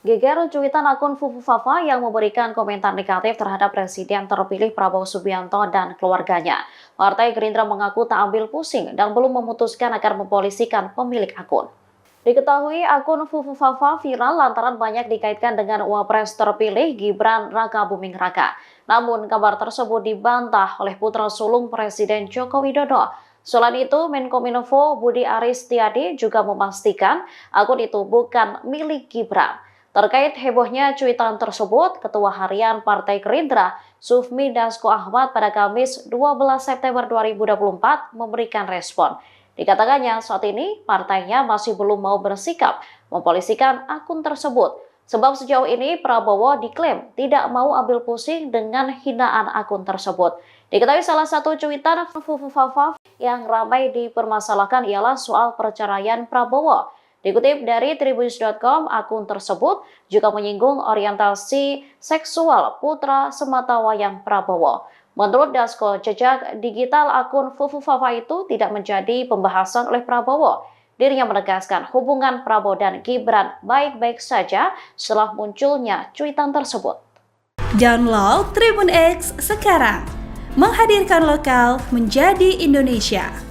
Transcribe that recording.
Geger cuitan akun Fufu Fafa yang memberikan komentar negatif terhadap Presiden terpilih Prabowo Subianto dan keluarganya. Partai Gerindra mengaku tak ambil pusing dan belum memutuskan akan mempolisikan pemilik akun. Diketahui akun Fufu Fafa viral lantaran banyak dikaitkan dengan Wapres terpilih Gibran Rakabuming Raka. Namun kabar tersebut dibantah oleh putra sulung Presiden Joko Widodo. Selain itu, Menkominfo Budi Aris Setiadi juga memastikan akun itu bukan milik Gibran. Terkait hebohnya cuitan tersebut, Ketua Harian Partai Gerindra, Sufmi Dasko Ahmad pada Kamis 12 September 2024 memberikan respon. Dikatakannya saat ini partainya masih belum mau bersikap mempolisikan akun tersebut. Sebab sejauh ini Prabowo diklaim tidak mau ambil pusing dengan hinaan akun tersebut. Diketahui salah satu cuitan Fufu Fafa yang ramai dipermasalahkan ialah soal perceraian Prabowo. Dikutip dari Tribunnews.com, akun tersebut juga menyinggung orientasi seksual putra sematawayang Prabowo. Menurut Dasko, jejak digital akun Fufu Fafa itu tidak menjadi pembahasan oleh Prabowo. Dirinya menegaskan hubungan Prabowo dan Gibran baik-baik saja setelah munculnya cuitan tersebut. Download Tribun X sekarang, menghadirkan lokal menjadi Indonesia.